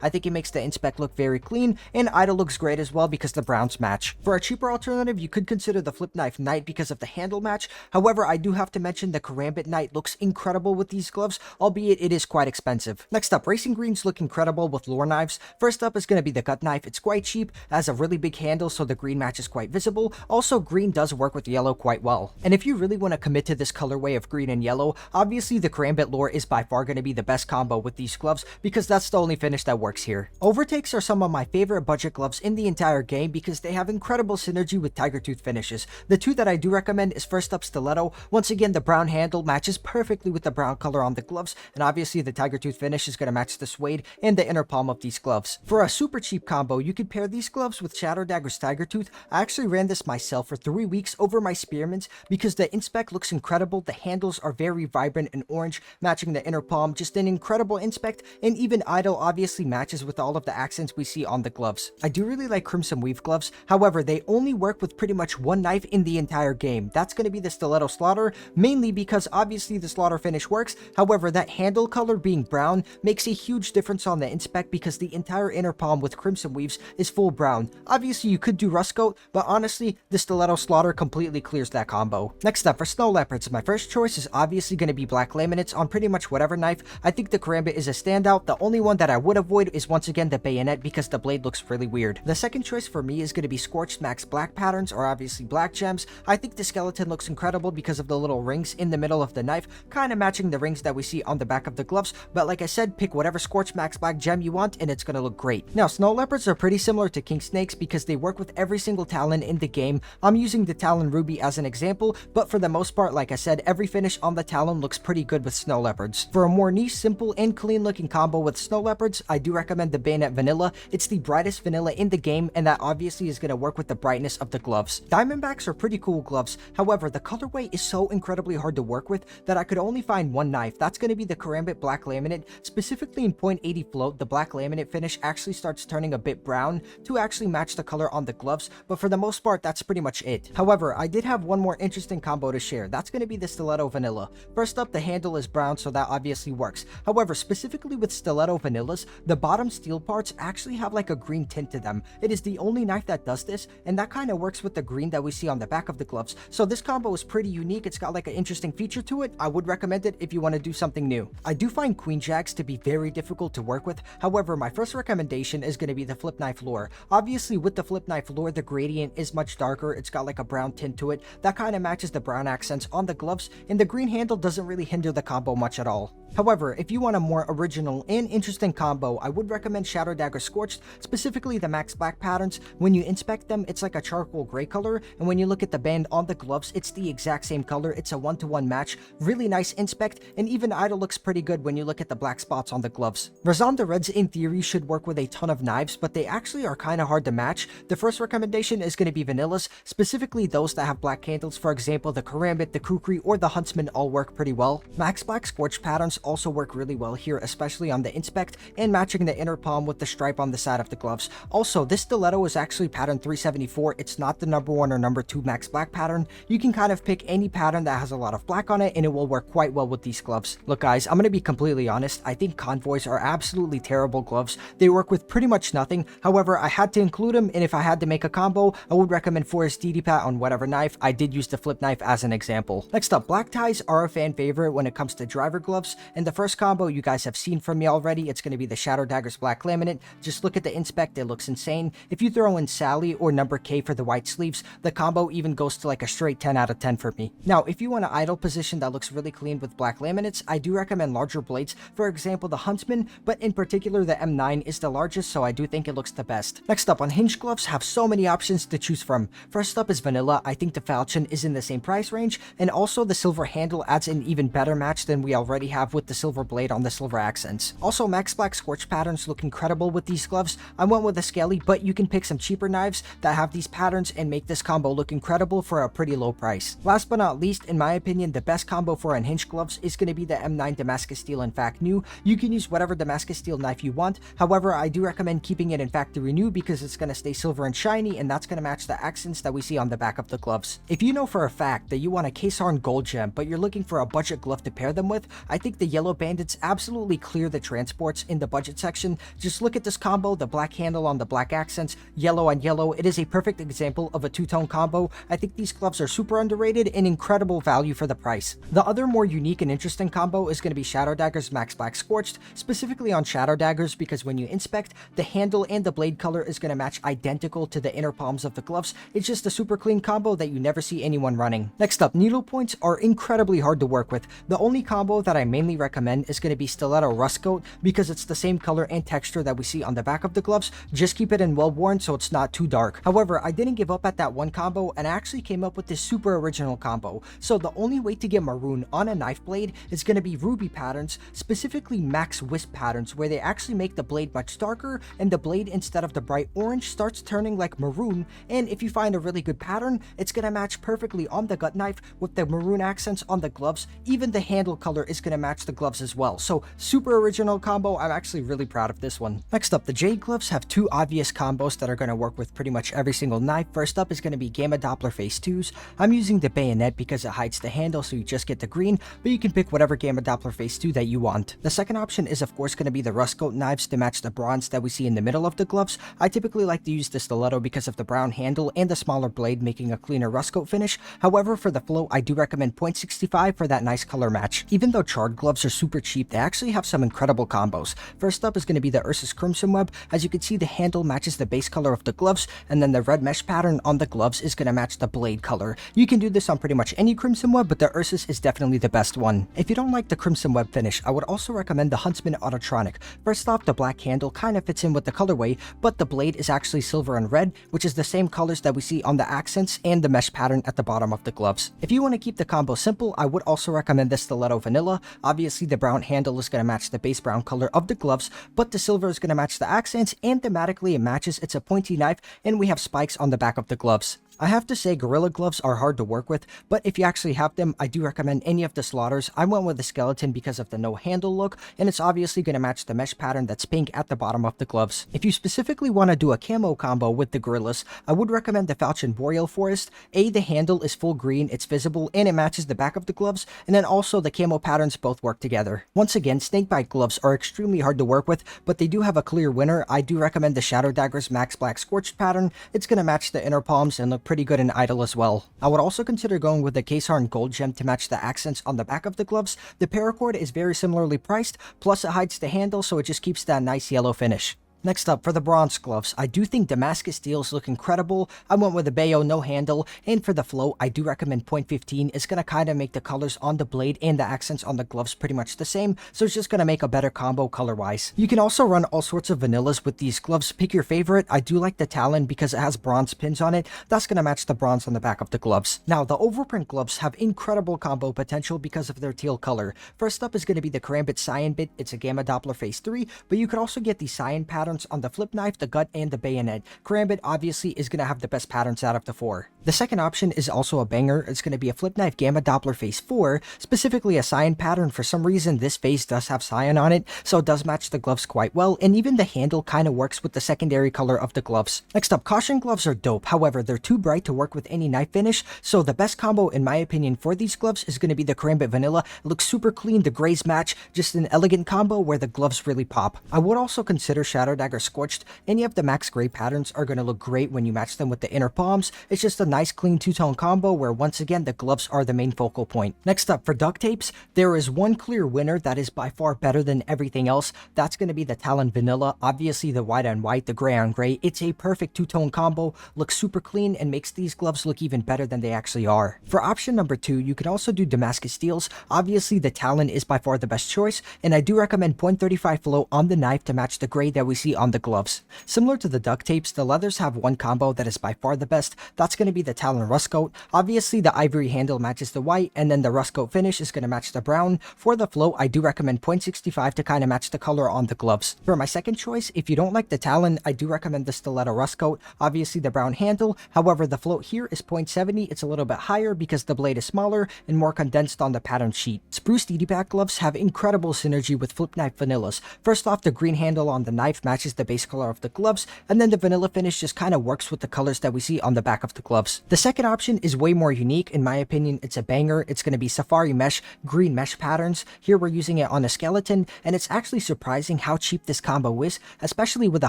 I think it makes the inspect look very clean, and idle looks great as well because the browns match. For a cheaper alternative, you could consider the flip knife night because of the handle match. However, I do have to mention the karambit night looks incredible with these gloves, albeit it is quite expensive. Next up, racing greens look incredible with lure knives. First up is going to be the gut knife. It's quite cheap, has a really big handle so the green match is quite visible. Also, green does work with yellow quite well. And if you really want to commit to this colorway of green and yellow, obviously the karambit lure is by far going to be the best combo with these gloves because that's the only finish that works here. Overtakes are some of my favorite budget gloves in the entire game because they have incredible synergy with tiger tooth finishes. The two that I do recommend is first up stiletto. Once again, the brown handle matches perfectly with the brown color on the gloves, and obviously the tiger tooth finish is going to match the suede and the inner palm of these gloves. For a super cheap combo, you could pair these gloves with Shadow Dagger's tiger tooth. I actually ran this myself for 3 weeks over my spearmins because the inspect looks incredible. The handles are very vibrant and orange, matching the inner palm. Just an incredible inspect, and even idle obviously matches with all of the accents we see on the gloves. I do really like crimson weave gloves. However, they only work with pretty much one knife in the entire game. That's going to be the stiletto slaughter, mainly because obviously the slaughter finish works. However, that handle color being brown makes a huge difference on the inspect because the entire inner palm with crimson weaves is full brown. Obviously, you could do rust coat, but honestly, the stiletto slaughter completely clears that combo. Next up, for snow leopards, my first choice is obviously going to be black laminates on pretty much whatever knife. I think the karambit is a standout. The only one that I would avoid is once again the bayonet because the blade looks really weird. The second choice for me is going to be scorched max black patterns or obviously black gems. I think the skeleton looks incredible because of the little rings in the middle of the knife, kind of matching the rings that we see on the back of the gloves. But like I said, pick whatever scorched max black gem you want and it's going to look great. Now, snow leopards are pretty similar to king snakes because they work with every single talon in the game. I'm using the talon ruby as an example, but for the most part, like I said, every finish on the talon looks pretty good with snow leopards. For a more niche, simple, and clean looking combo with snow leopards, I do recommend the bayonet vanilla. It's the brightest vanilla in the game, and that obviously is going to work with the brightness of the gloves. Diamondbacks are pretty cool gloves. However, the colorway is so incredibly hard to work with that I could only find one knife. That's going to be the karambit black laminate. Specifically in .80 float, the black laminate finish actually starts turning a bit brown to actually match the color on the gloves, but for the most part, that's pretty much it. However, I did have one more interesting combo to share. That's going to be the stiletto vanilla. First up, the handle is brown, so that obviously works. However, specifically with stiletto vanillas, the bottom steel parts actually have like a green tint to them. It is the only knife that does this, and that kind of works with the green that we see on the back of the gloves. So this combo is pretty unique. It's got like an interesting feature to it. I would recommend it if you want to do something new. I do find queen jacks to be very difficult to work with. However, my first recommendation is going to be the flip knife lure. Obviously, with the flip knife lure, the gradient is much darker. It's got like a brown tint to it that kind of matches the brown accents on the gloves, and the green handle doesn't really hinder the combo much at all. However, if you want a more original and interesting combo, I would recommend Shadow Dagger Scorched, specifically the max black patterns. When you inspect them, it's like a charcoal gray color, and when you look at the band on the gloves, it's the exact same color. It's a 1-to-1 match. Really nice inspect, and even idle looks pretty good when you look at the black spots on the gloves. Razonda Reds in theory should work with a ton of knives, but they actually are kind of hard to match. The first recommendation is going to be vanillas, specifically those that have black handles. For example, the karambit, the kukri, or the huntsman all work pretty well. Max black scorched patterns also work really well here, especially on the inspect and matching the inner palm with the stripe on the side of the gloves. Also, this stiletto is actually pattern 374. It's not the number 1 or number 2 max black pattern. You can kind of pick any pattern that has a lot of black on it and it will work quite well with these gloves. Look guys, I'm going to be completely honest. I think convoys are absolutely terrible gloves. They work with pretty much nothing. However, I had to include them, and if I had to make a combo, I would recommend Forest DD Pat on whatever knife. I did use the flip knife as an example. Next up, black ties are a fan favorite when it comes to driver gloves, and the first combo you guys have seen from me already, it's going to be the Shadow Daggers black laminate. Just look at the inspect, it looks insane. If you throw in Sally or number K for the white sleeves, the combo even goes to like a straight 10 out of 10 for me. Now, if you want an idle position that looks really clean with black laminates, I do recommend larger blades, for example the Huntsman, but in particular the M9 is the largest, so I do think it looks the best. Next up, on hinge gloves have so many options to choose from. First up is vanilla. I think the Falchion is in the same price range, and also the silver handle adds an even better match than we already have with the silver blade on the silver accents. Also, max black scorch patterns look incredible with these gloves. I went with a scaly, but you can pick some cheaper knives that have these patterns and make this combo look incredible for a pretty low price. Last but not least, in my opinion, the best combo for unhinged gloves is going to be the M9 Damascus Steel in Fact New. You can use whatever Damascus Steel knife you want. However, I do recommend keeping it in Factory New because it's going to stay silver and shiny, and that's going to match the accents that we see on the back of the gloves. If you know for a fact that you want a case hardened gold gem, but you're looking for a budget glove to pair them with, I think the yellow bandits absolutely clear the transports in the budget section. Just look at this combo, the black handle on the black accents, yellow on yellow. It is a perfect example of a two-tone combo. I think these gloves are super underrated and incredible value for the price. The other more unique and interesting combo is going to be Shadow Daggers Max Black Scorched, specifically on Shadow Daggers because when you inspect, the handle and the blade color is going to match identical to the inner palms of the gloves. It's just a super clean combo that you never see anyone running. Next up, needle points are incredibly hard to work with. The only combo that I mainly recommend is going to be Stiletto Rust Coat because it's the same color and texture that we see on the back of the gloves. Just keep it in well worn so it's not too dark. However, I didn't give up at that one combo and I actually came up with this super original combo. So the only way to get maroon on a knife blade is going to be ruby patterns, specifically Max Wisp patterns, where they actually make the blade much darker and the blade, instead of the bright orange, starts turning like maroon. And if you find a really good pattern, it's going to match perfectly on the gut knife with the maroon accents on the gloves. Even the handle color is going to match the gloves as well. So super original combo. I'm actually really proud of this one. Next up, the jade gloves have two obvious combos that are going to work with pretty much every single knife. First up is going to be Gamma Doppler Phase 2s. I'm using the bayonet because it hides the handle, so you just get the green, but you can pick whatever Gamma Doppler Phase 2 that you want. The second option is of course going to be the Rust Coat knives to match the bronze that we see in the middle of the gloves. I typically like to use the stiletto because of the brown handle and the smaller blade, making a cleaner Rust Coat finish. However, for the flow, I do recommend .65 for that nice color match. Even though charred gloves are super cheap, they actually have some incredible combos. First up is going to be the Ursus Crimson Web. As you can see, the handle matches the base color of the gloves, and then the red mesh pattern on the gloves is going to match the blade color. You can do this on pretty much any Crimson Web, but the Ursus is definitely the best one. If you don't like the Crimson Web finish, I would also recommend the Huntsman Autotronic. First off, the black handle kind of fits in with the colorway, but the blade is actually silver and red, which is the same colors that we see on the accents and the mesh pattern at the bottom of the gloves. If you want to keep the combo simple, I would also recommend the Stiletto Vanilla. Obviously, the brown handle is going to match the base brown color of the gloves, but the silver is going to match the accents, and thematically it matches. It's a pointy knife, and we have spikes on the back of the gloves. I have to say Gorilla Gloves are hard to work with, but if you actually have them, I do recommend any of the Slaughters. I went with the Skeleton because of the no handle look, and it's obviously going to match the mesh pattern that's pink at the bottom of the gloves. If you specifically want to do a camo combo with the Gorillas, I would recommend the Falchion Boreal Forest. The handle is full green, it's visible, and it matches the back of the gloves, and then also the camo patterns both work together. Once again, snakebite gloves are extremely hard to work with, but they do have a clear winner. I do recommend the Shadow Daggers Max Black Scorched pattern. It's going to match the inner palms and look pretty good in idle as well. I would also consider going with the case hardened gold gem to match the accents on the back of the gloves. The paracord is very similarly priced, plus it hides the handle, so it just keeps that nice yellow finish. Next up, for the bronze gloves, I do think Damascus Steels look incredible. I went with the Bayo no handle, and for the flow, I do recommend .15. It's going to kind of make the colors on the blade and the accents on the gloves pretty much the same, so it's just going to make a better combo color-wise. You can also run all sorts of vanillas with these gloves. Pick your favorite. I do like the Talon because it has bronze pins on it. That's going to match the bronze on the back of the gloves. Now, the overprint gloves have incredible combo potential because of their teal color. First up is going to be the Karambit Cyan Bit. It's a Gamma Doppler Phase 3, but you could also get the cyan patterns on the flip knife, the gut, and the bayonet. Karambit obviously is going to have the best patterns out of the four. The second option is also a banger. It's going to be a flip knife Gamma Doppler Phase 4, specifically a cyan pattern. For some reason, this phase does have cyan on it, so it does match the gloves quite well, and even the handle kind of works with the secondary color of the gloves. Next up, caution gloves are dope. However, they're too bright to work with any knife finish, so the best combo in my opinion for these gloves is going to be the Karambit Vanilla. It looks super clean, the grays match, just an elegant combo where the gloves really pop. I would also consider Shadow Dagger Scorched, any of the max gray patterns are going to look great when you match them with the inner palms. It's just a nice clean two-tone combo where once again the gloves are the main focal point. Next up, for duct tapes, there is one clear winner that is by far better than everything else. That's going to be the Talon Vanilla. Obviously the white on white, the gray on gray, it's a perfect two-tone combo, looks super clean and makes these gloves look even better than they actually are. For option number 2, you can also do Damascus steels. Obviously the Talon is by far the best choice, and I do recommend 0.35 flow on the knife to match the gray that we see on the gloves. Similar to the duct tapes, the leathers have one combo that is by far the best. That's going to be the Talon Rust Coat. Obviously the ivory handle matches the white, and then the Rust Coat finish is going to match the brown. For the flow, I do recommend 0.65 to kind of match the color on the gloves. For my second choice, if you don't like the Talon, I do recommend the Stiletto Rust Coat. Obviously the brown handle, however the float here is 0.70. It's a little bit higher because the blade is smaller and more condensed on the pattern sheet. Spruced EDPAC gloves have incredible synergy with flip knife vanillas. First off, the green handle on the knife matches the base color of the gloves, and then the vanilla finish just kind of works with the colors that we see on the back of the gloves. The second option is way more unique. In my opinion, it's a banger. It's going to be Safari Mesh green mesh patterns. Here we're using it on a skeleton, and it's actually surprising how cheap this combo is, especially with a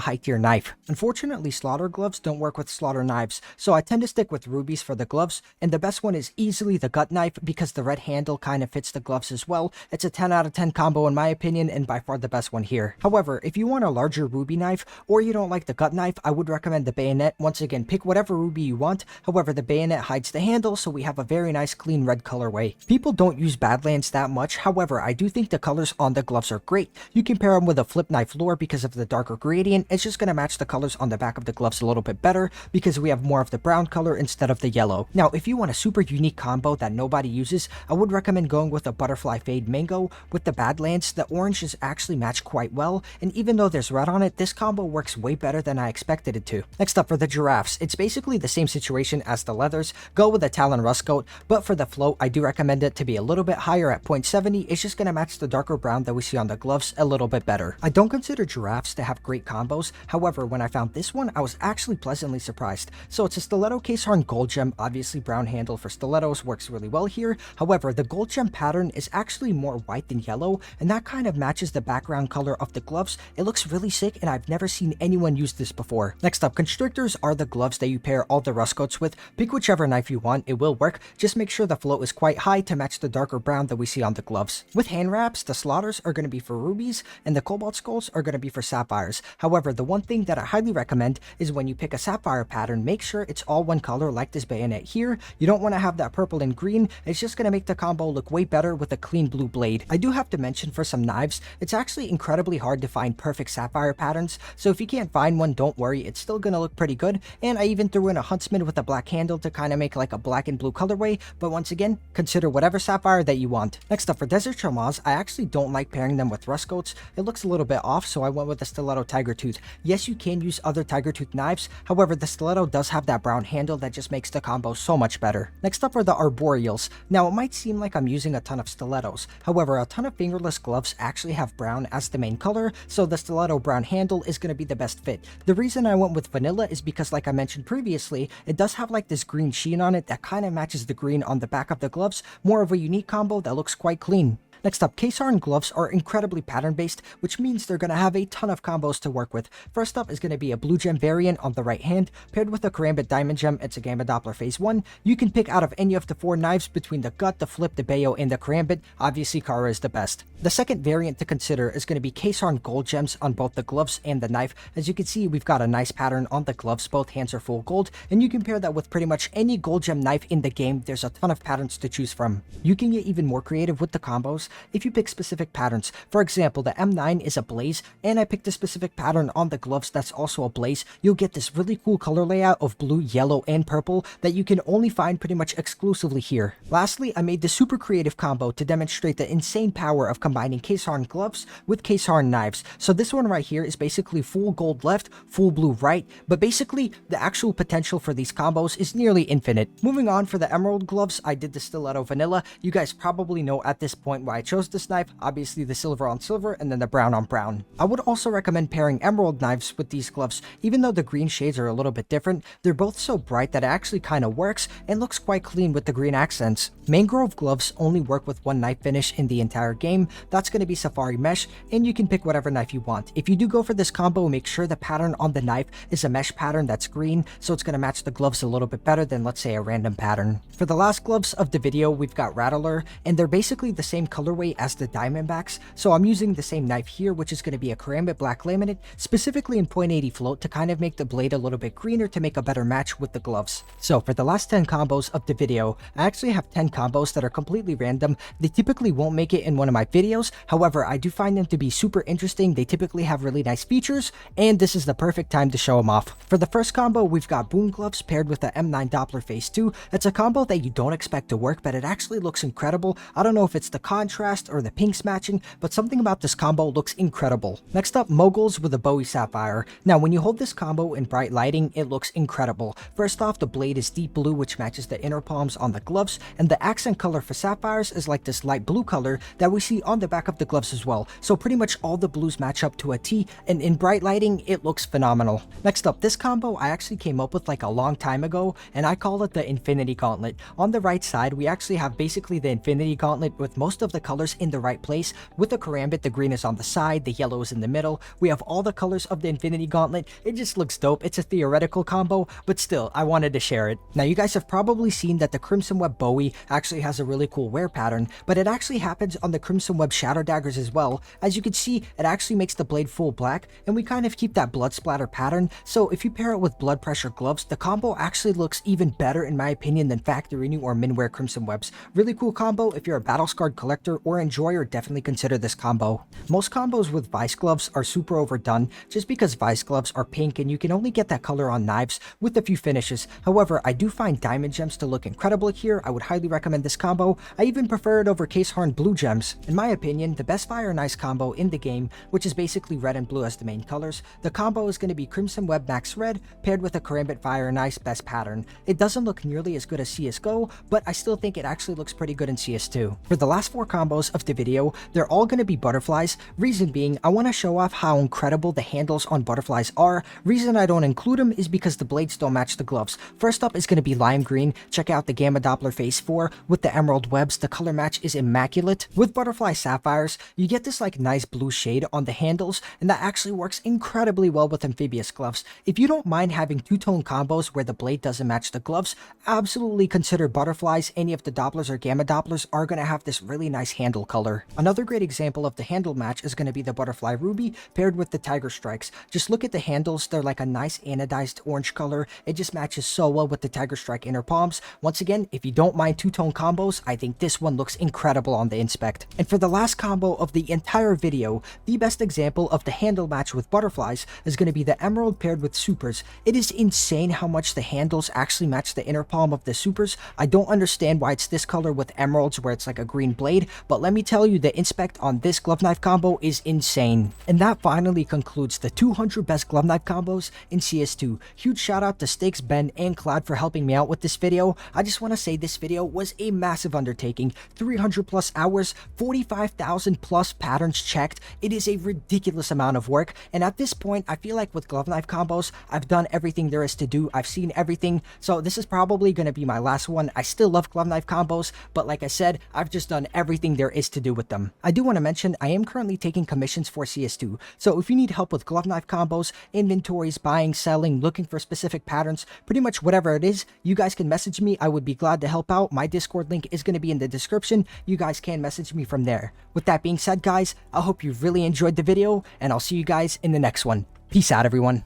high tier knife. Unfortunately, slaughter gloves don't work with slaughter knives, so I tend to stick with rubies for the gloves, and the best one is easily the gut knife because the red handle kind of fits the gloves as well. It's a 10 out of 10 combo in my opinion, and by far the best one here. However, if you want a larger ruby knife, or you don't like the gut knife, I would recommend the bayonet. Once again, pick whatever ruby you want. However, the bayonet hides the handle, so we have a very nice clean red colorway. People don't use Badlands that much, however, I do think the colors on the gloves are great. You can pair them with a flip knife lure because of the darker gradient. It's just going to match the colors on the back of the gloves a little bit better because we have more of the brown color instead of the yellow. Now, if you want a super unique combo that nobody uses, I would recommend going with a Butterfly Fade Mango. With the Badlands, the oranges actually match quite well, and even though there's red on it, this combo works way better than I expected it to. Next up, for the giraffes, it's basically the same situation as the leathers. Go with the Talon Rust Coat, but for the float, I do recommend it to be a little bit higher at 0.70. It's just going to match the darker brown that we see on the gloves a little bit better. I don't consider giraffes to have great combos, however, when I found this one, I was actually pleasantly surprised. So it's a Stiletto Case Harn Gold Gem. Obviously, brown handle for stilettos works really well here. However, the Gold Gem pattern is actually more white than yellow, and that kind of matches the background color of the gloves. It looks really sick, and I've never seen anyone use this before. Next up, constrictors are the gloves that you pair all the rust coats with. Pick whichever knife you want, it will work. Just make sure the float is quite high to match the darker brown that we see on the gloves. With hand wraps, the slaughters are going to be for rubies, and the cobalt skulls are going to be for sapphires. However, the one thing that I highly recommend is when you pick a sapphire pattern, make sure it's all one color like this bayonet here. You don't want to have that purple and green. It's just going to make the combo look way better with a clean blue blade. I do have to mention, for some knives, it's actually incredibly hard to find perfect sapphire patterns, so if you can't find one, don't worry, it's still going to look pretty good. And I even threw in a Huntsman with a black handle to kind of make like a black and blue colorway, but once again, consider whatever sapphire that you want. Next up, for Desert Chamois, I actually don't like pairing them with rust coats. It looks a little bit off, so I went with the Stiletto Tiger Tooth. Yes, you can use other Tiger Tooth knives, however, the Stiletto does have that brown handle that just makes the combo so much better. Next up are the Arboreals. Now, it might seem like I'm using a ton of stilettos, however, a ton of fingerless gloves actually have brown as the main color, so the Stiletto brown handle is going to be the best fit. The reason I went with vanilla is because, like I mentioned previously, it does have like this green sheen on it that kind of matches the green on the back of the gloves, more of a unique combo that looks quite clean. Next up, Case Harn gloves are incredibly pattern based, which means they're going to have a ton of combos to work with. First up is going to be a blue gem variant on the right hand, paired with a Karambit diamond gem. It's a Gamma Doppler phase 1. You can pick out of any of the 4 knives between the gut, the flip, the bayo, and the Karambit. Obviously, Kara is the best. The second variant to consider is going to be Case Harn gold gems on both the gloves and the knife. As you can see, we've got a nice pattern on the gloves. Both hands are full gold, and you can pair that with pretty much any gold gem knife in the game. There's a ton of patterns to choose from. You can get even more creative with the combos if you pick specific patterns. For example, the M9 is a blaze, and I picked a specific pattern on the gloves that's also a blaze. You'll get this really cool color layout of blue, yellow, and purple that you can only find pretty much exclusively here. Lastly, I made this super creative combo to demonstrate the insane power of combining Case Harn gloves with Case Harn knives. So this one right here is basically full gold left, full blue right, but basically the actual potential for these combos is nearly infinite. Moving on, for the emerald gloves, I did the Stiletto vanilla. You guys probably know at this point why I I chose this knife, obviously the silver on silver and then the brown on brown. I would also recommend pairing emerald knives with these gloves. Even though the green shades are a little bit different, they're both so bright that it actually kind of works and looks quite clean with the green accents. Mangrove gloves only work with one knife finish in the entire game. That's going to be Safari Mesh, and you can pick whatever knife you want. If you do go for this combo, make sure the pattern on the knife is a mesh pattern that's green, so it's going to match the gloves a little bit better than, let's say, a random pattern. For the last gloves of the video, we've got Rattler, and they're basically the same colorway as the Diamondbacks, so I'm using the same knife here, which is going to be a Karambit Black Laminate, specifically in .80 float to kind of make the blade a little bit greener to make a better match with the gloves. So for the last 10 combos of the video, I actually have 10 combos that are completely random. They typically won't make it in one of my videos, however, I do find them to be super interesting. They typically have really nice features, and this is the perfect time to show them off. For the first combo, we've got Boom Gloves paired with the M9 Doppler Phase 2. It's a combo that you don't expect to work, but it actually looks incredible. I don't know if it's the contrast or the pinks matching, but something about this combo looks incredible. Next up, Moguls with a Bowie Sapphire. Now, when you hold this combo in bright lighting, it looks incredible. First off, the blade is deep blue, which matches the inner palms on the gloves, and the accent color for sapphires is like this light blue color that we see on the back of the gloves as well. So pretty much all the blues match up to a T, and in bright lighting, it looks phenomenal. Next up, this combo I actually came up with like a long time ago, and I call it the Infinity Gauntlet. On the right side, we actually have basically the Infinity Gauntlet with most of the colors in the right place. With the Karambit, the green is on the side, the yellow is in the middle. We have all the colors of the Infinity Gauntlet. It just looks dope. It's a theoretical combo, but still, I wanted to share it. Now, you guys have probably seen that the Crimson Web Bowie actually has a really cool wear pattern, but it actually happens on the Crimson Web Shadow Daggers as well. As you can see, it actually makes the blade full black, and we kind of keep that blood splatter pattern, so if you pair it with blood pressure gloves, the combo actually looks even better in my opinion than Factory New or Minwear Crimson Webs. Really cool combo. If you're a battle scarred collector or enjoyer, definitely consider this combo. Most combos with Vice gloves are super overdone just because Vice gloves are pink and you can only get that color on knives with a few finishes. However, I do find diamond gems to look incredible here. I would highly recommend this combo. I even prefer it over Case Harn blue gems. In my opinion, the best fire and ice combo in the game, which is basically red and blue as the main colors, the combo is going to be Crimson Web Max Red paired with a Karambit Fire and Ice best pattern. It doesn't look nearly as good as CSGO, but I still think it actually looks pretty good in CS2. For the last 4 combos of the video, they're all going to be butterflies. Reason being, I want to show off how incredible the handles on butterflies are. Reason I don't include them is because the blades don't match the gloves. First up is going to be Lime Green. Check out the Gamma Doppler Phase 4 with the emerald webs. The color match is immaculate. With Butterfly Sapphires, you get this like nice blue shade on the handles, and that actually works incredibly well with amphibious gloves. If you don't mind having two-tone combos where the blade doesn't match the gloves, absolutely consider butterflies. Any of the Dopplers or Gamma Dopplers are going to have this really nice handle color. Another great example of the handle match is going to be the Butterfly Ruby paired with the Tiger Strikes. Just look at the handles. They're like a nice anodized orange color. It just matches so well with the Tiger Strike inner palms. Once again, if you don't mind two-tone combos, I think this one looks incredible on the inspect. And for the last combo of the entire video, the best example of the handle match with butterflies is going to be the Emerald paired with Supers. It is insane how much the handles actually match the inner palm of the Supers. I don't understand why it's this color with emeralds where it's like a green blade, but let me tell you, the inspect on this glove knife combo is insane. And that finally concludes the 200 best glove knife combos in CS2. Huge shout out to Stakes, Ben, and Cloud for helping me out with this video. I just want to say this video was a massive undertaking. 300 plus hours, 45,000 plus patterns checked. It is a ridiculous amount of work, and at this point, I feel like with glove knife combos, I've done everything there is to do. I've seen everything, so this is probably going to be my last one. I still love glove knife combos, but like I said, I've just done everything there is to do with them. I do want to mention, I am currently taking commissions for CS2, so if you need help with glove knife combos, inventories, buying, selling, looking for specific patterns, pretty much whatever it is, you guys can message me. I would be glad to help out. My Discord link is going to be in the description. You guys can message me from there. With that being said, guys, I hope you really enjoyed the video, and I'll see you guys in the next one. Peace out, everyone.